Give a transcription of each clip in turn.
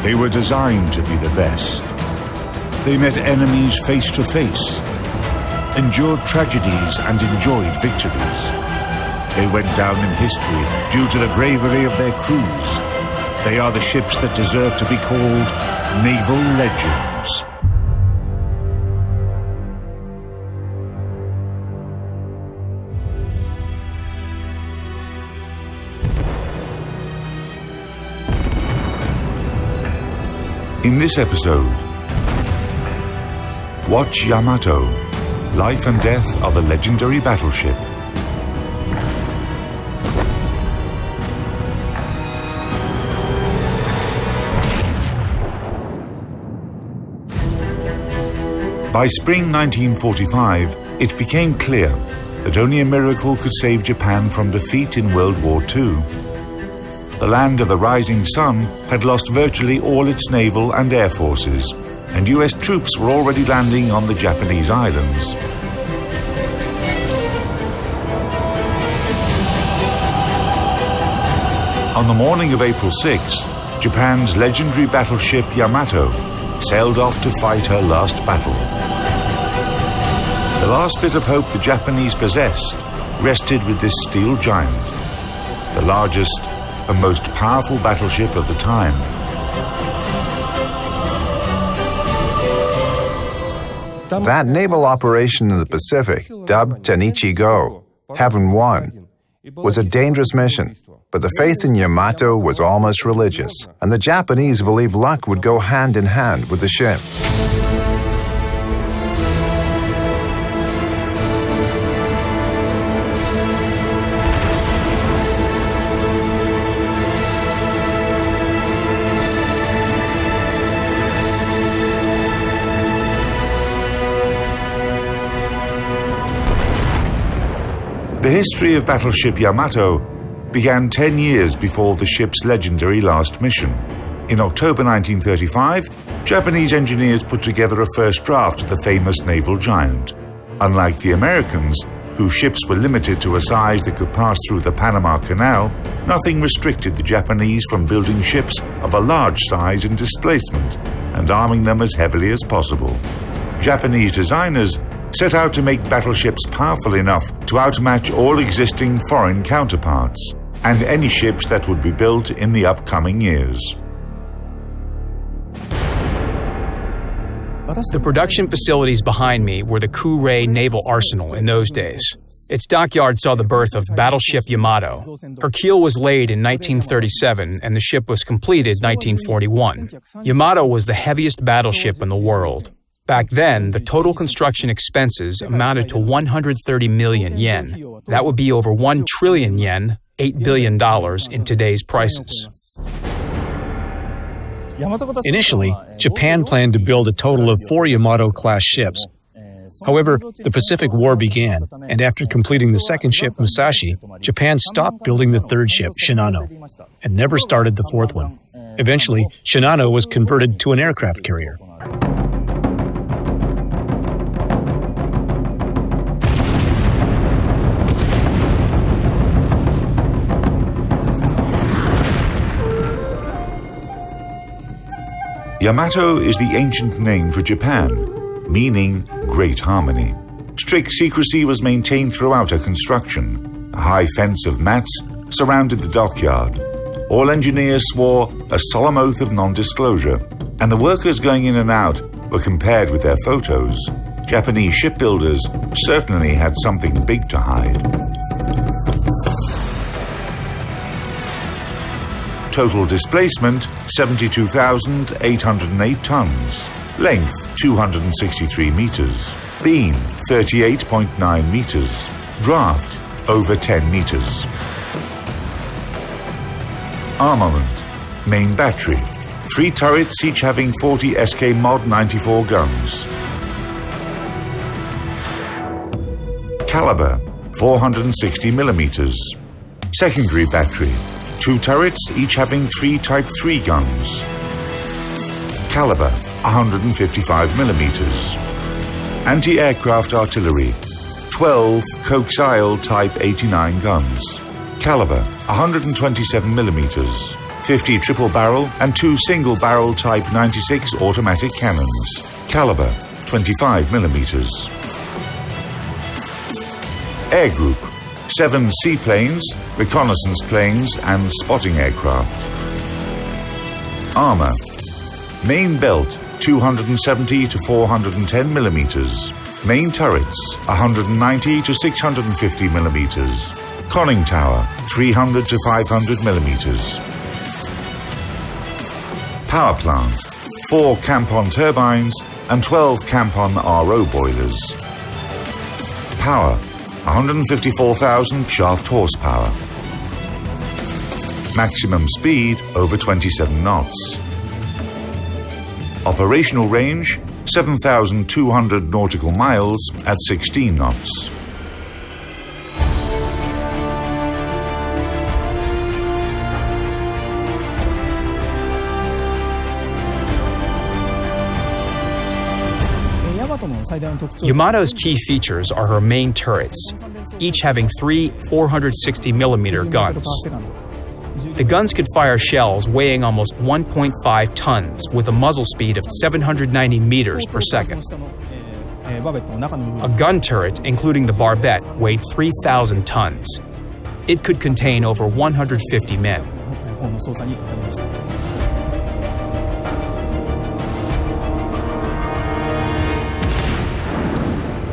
They were designed to be the best. They met enemies face to face, endured tragedies and enjoyed victories. They went down in history due to the bravery of their crews. They are the ships that deserve to be called naval legends. In this episode, watch Yamato, life and death of a legendary battleship. By spring 1945, it became clear that only a miracle could save Japan from defeat in World War II. The land of the rising sun had lost virtually all its naval and air forces, and US troops were already landing on the Japanese islands. On the morning of April 6, Japan's legendary battleship Yamato sailed off to fight her last battle. The last bit of hope the Japanese possessed rested with this steel giant, the largest and most powerful battleship of the time. That naval operation in the Pacific, dubbed Tenichi-go, Heaven Won, was a dangerous mission, but the faith in Yamato was almost religious, and the Japanese believed luck would go hand in hand with the ship. The history of battleship Yamato began 10 years before the ship's legendary last mission. In October 1935, Japanese engineers put together a first draft of the famous naval giant. Unlike the Americans, whose ships were limited to a size that could pass through the Panama Canal, nothing restricted the Japanese from building ships of a large size and displacement and arming them as heavily as possible. Japanese designers set out to make battleships powerful enough to outmatch all existing foreign counterparts and any ships that would be built in the upcoming years. The production facilities behind me were the Kure Naval Arsenal in those days. Its dockyard saw the birth of battleship Yamato. Her keel was laid in 1937 and the ship was completed in 1941. Yamato was the heaviest battleship in the world. Back then, the total construction expenses amounted to 130 million yen. That would be over 1 trillion yen, $8 billion in today's prices. Initially, Japan planned to build a total of 4 Yamato-class ships. However, the Pacific War began, and after completing the second ship, Musashi, Japan stopped building the third ship, Shinano, and never started the fourth one. Eventually, Shinano was converted to an aircraft carrier. Yamato is the ancient name for Japan, meaning great harmony. Strict secrecy was maintained throughout her construction. A high fence of mats surrounded the dockyard. All engineers swore a solemn oath of non-disclosure, and the workers going in and out were compared with their photos. Japanese shipbuilders certainly had something big to hide. Total displacement, 72,808 tons. Length, 263 meters. Beam, 38.9 meters. Draft, over 10 meters. Armament, main battery. 3 turrets, each having 40 SK Mod 94 guns. Caliber, 460 millimeters. Secondary battery. 2 turrets, each having 3 Type 3 guns. Caliber, 155 millimeters. Anti-aircraft artillery, 12 coaxial Type 89 guns. Caliber, 127 millimeters. 50 triple-barrel and 2 single-barrel Type 96 automatic cannons. Caliber 25 millimeters. Air Group: 7 seaplanes, reconnaissance planes and spotting aircraft. Armor: main belt 270 to 410 millimeters. Main turrets 190 to 650 millimeters. Conning tower 300 to 500 millimeters. Power plant: 4 Campon turbines and 12 Campon RO boilers. Power: 154,000 shaft horsepower. Maximum speed over 27 knots. Operational range 7,200 nautical miles at 16 knots. Yamato's key features are her main turrets, each having 3 460mm guns. The guns could fire shells weighing almost 1.5 tons with a muzzle speed of 790 meters per second. A gun turret, including the barbette, weighed 3,000 tons. It could contain over 150 men.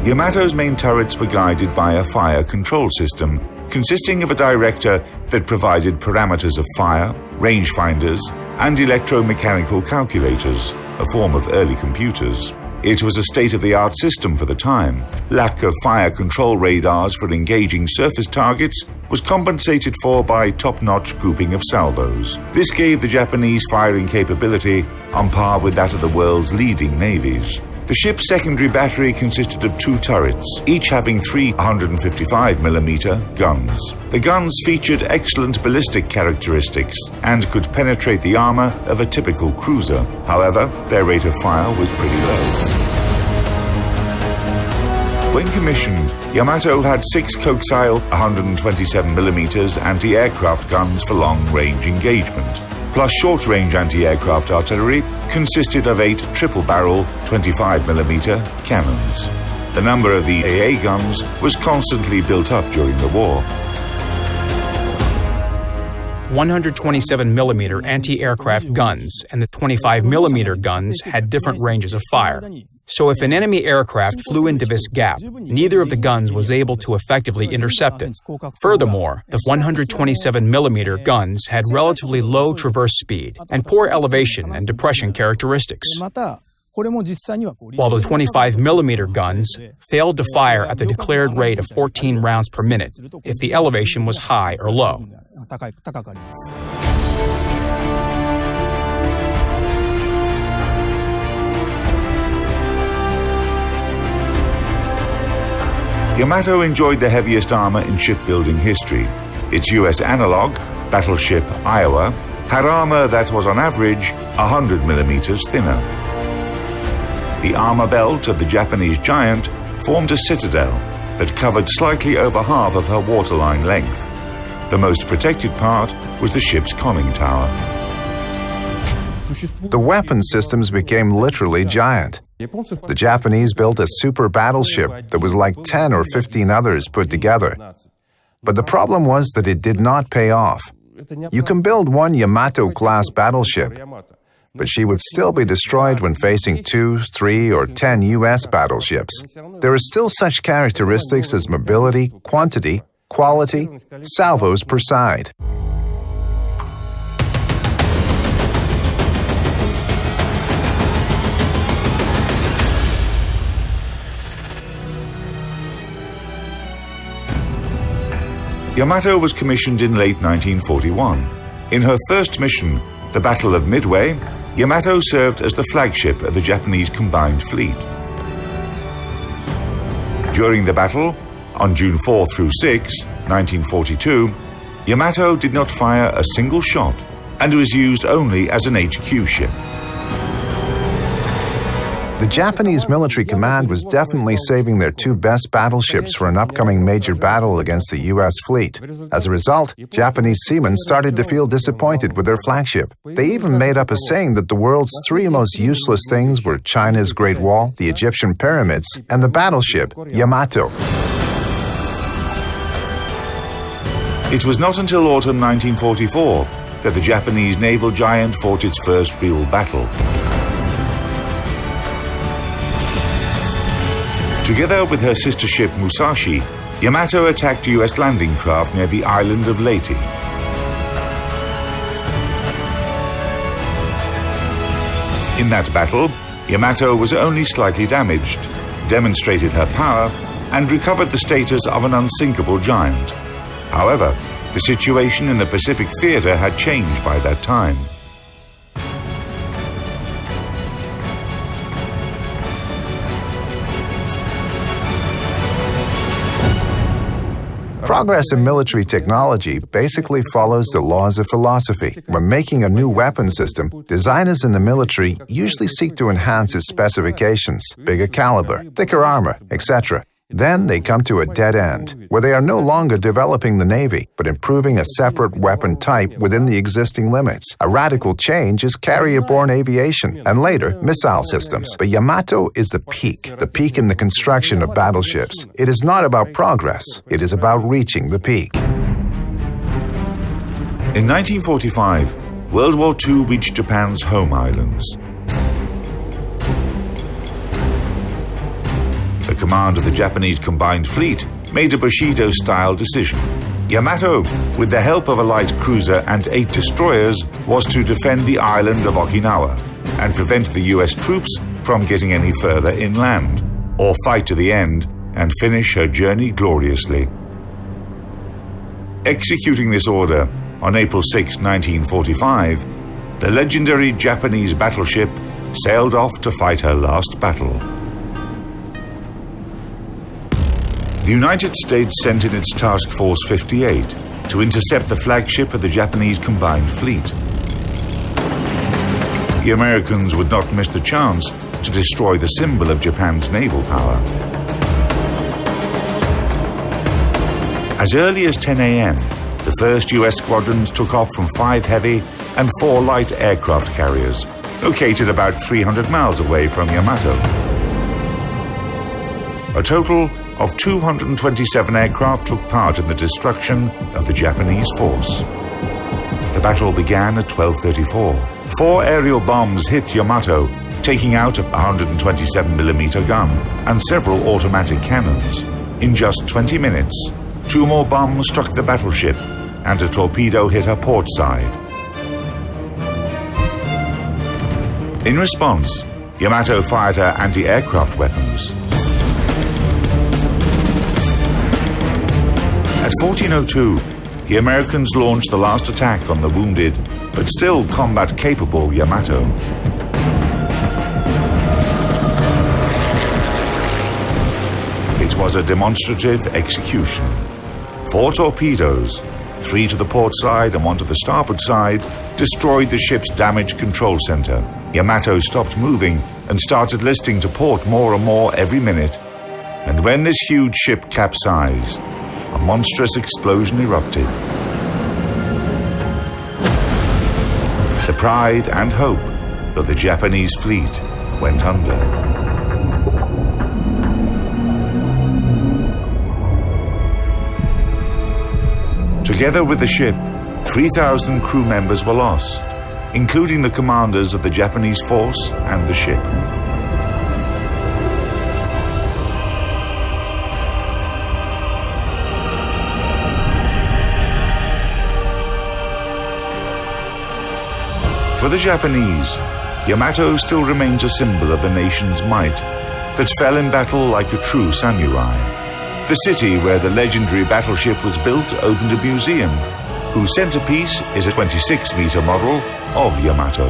Yamato's main turrets were guided by a fire control system consisting of a director that provided parameters of fire, rangefinders, and electromechanical calculators, a form of early computers. It was a state-of-the-art system for the time. Lack of fire control radars for engaging surface targets was compensated for by top-notch grouping of salvos. This gave the Japanese firing capability on par with that of the world's leading navies. The ship's secondary battery consisted of 2 turrets, each having 3 155mm guns. The guns featured excellent ballistic characteristics and could penetrate the armor of a typical cruiser. However, their rate of fire was pretty low. When commissioned, Yamato had 6 coaxial 127mm anti-aircraft guns for long-range engagement, plus short-range anti-aircraft artillery consisted of 8 triple-barrel 25mm cannons. The number of the AA guns was constantly built up during the war. 127mm anti-aircraft guns and the 25mm guns had different ranges of fire. So if an enemy aircraft flew into this gap, neither of the guns was able to effectively intercept it. Furthermore, the 127mm guns had relatively low traverse speed and poor elevation and depression characteristics, while the 25mm guns failed to fire at the declared rate of 14 rounds per minute if the elevation was high or low. Yamato enjoyed the heaviest armor in shipbuilding history. Its US analog, battleship Iowa, had armor that was on average 100mm thinner. The armor belt of the Japanese Giant formed a citadel that covered slightly over half of her waterline length. The most protected part was the ship's conning tower. The weapon systems became literally giant. The Japanese built a super battleship that was like 10 or 15 others put together. But the problem was that it did not pay off. You can build one Yamato-class battleship, but she would still be destroyed when facing 2, 3, or 10 US battleships. There are still such characteristics as mobility, quantity, quality, salvos per side. Yamato was commissioned in late 1941. In her first mission, the Battle of Midway, Yamato served as the flagship of the Japanese combined fleet. During the battle, on June 4 through 6, 1942, Yamato did not fire a single shot and was used only as an HQ ship. The Japanese military command was definitely saving their two best battleships for an upcoming major battle against the U.S. fleet. As a result, Japanese seamen started to feel disappointed with their flagship. They even made up a saying that the world's three most useless things were China's Great Wall, the Egyptian pyramids, and the battleship Yamato. It was not until autumn 1944 that the Japanese naval giant fought its first real battle. Together with her sister ship Musashi, Yamato attacked US landing craft near the island of Leyte. In that battle, Yamato was only slightly damaged, demonstrated her power, and recovered the status of an unsinkable giant. However, the situation in the Pacific theater had changed by that time. Progress in military technology basically follows the laws of philosophy. When making a new weapon system, designers in the military usually seek to enhance its specifications, bigger caliber, thicker armor, etc. Then they come to a dead end, where they are no longer developing the Navy, but improving a separate weapon type within the existing limits. A radical change is carrier-borne aviation, and later, missile systems. But Yamato is the peak in the construction of battleships. It is not about progress, it is about reaching the peak. In 1945, World War II reached Japan's home islands. The command of the Japanese Combined Fleet made a Bushido-style decision. Yamato, with the help of a light cruiser and 8 destroyers, was to defend the island of Okinawa and prevent the US troops from getting any further inland, or fight to the end and finish her journey gloriously. Executing this order on April 6, 1945, the legendary Japanese battleship sailed off to fight her last battle. The United States sent in its Task Force 58 to intercept the flagship of the Japanese Combined Fleet. The Americans would not miss the chance to destroy the symbol of Japan's naval power. As early as 10 a.m., the first US squadrons took off from 5 heavy and 4 light aircraft carriers, located about 300 miles away from Yamato. A total of 227 aircraft took part in the destruction of the Japanese force. The battle began at 12:34. 4 aerial bombs hit Yamato, taking out a 127mm gun and several automatic cannons. In just 20 minutes, 2 more bombs struck the battleship and a torpedo hit her port side. In response, Yamato fired her anti-aircraft weapons. At 14:02, the Americans launched the last attack on the wounded, but still combat-capable Yamato. It was a demonstrative execution. 4 torpedoes, 3 to the port side and 1 to the starboard side, destroyed the ship's damage control center. Yamato stopped moving and started listing to port more and more every minute. And when this huge ship capsized, a monstrous explosion erupted. The pride and hope of the Japanese fleet went under. Together with the ship, 3,000 crew members were lost, including the commanders of the Japanese force and the ship. For the Japanese, Yamato still remains a symbol of the nation's might that fell in battle like a true samurai. The city where the legendary battleship was built opened a museum, whose centerpiece is a 26-meter model of Yamato.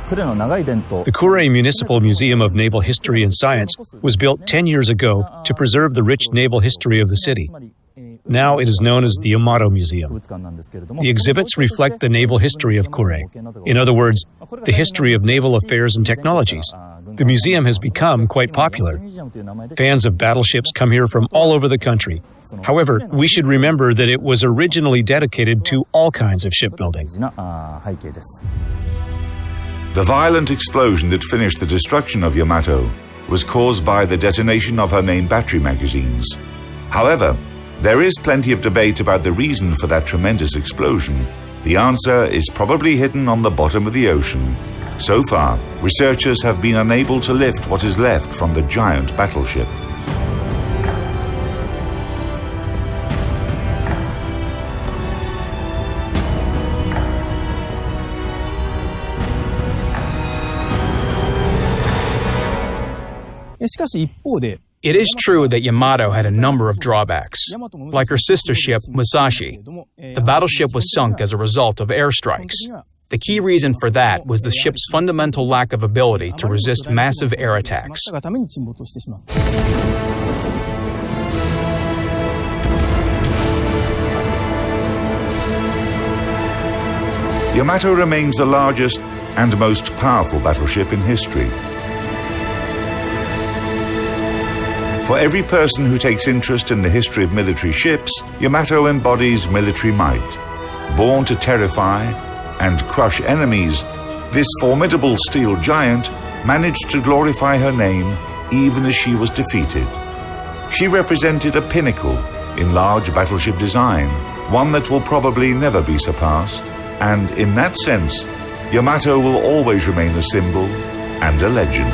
The Kure Municipal Museum of Naval History and Science was built 10 years ago to preserve the rich naval history of the city. Now it is known as the Yamato Museum. The exhibits reflect the naval history of Kure. In other words, the history of naval affairs and technologies. The museum has become quite popular. Fans of battleships come here from all over the country. However, we should remember that it was originally dedicated to all kinds of shipbuilding. The violent explosion that finished the destruction of Yamato was caused by the detonation of her main battery magazines. However, there is plenty of debate about the reason for that tremendous explosion. The answer is probably hidden on the bottom of the ocean. So far, researchers have been unable to lift what is left from the giant battleship. It is true that Yamato had a number of drawbacks. Like her sister ship, Musashi, the battleship was sunk as a result of airstrikes. The key reason for that was the ship's fundamental lack of ability to resist massive air attacks. Yamato remains the largest and most powerful battleship in history. For every person who takes interest in the history of military ships, Yamato embodies military might. Born to terrify and crush enemies, this formidable steel giant managed to glorify her name even as she was defeated. She represented a pinnacle in large battleship design, one that will probably never be surpassed, and in that sense, Yamato will always remain a symbol and a legend.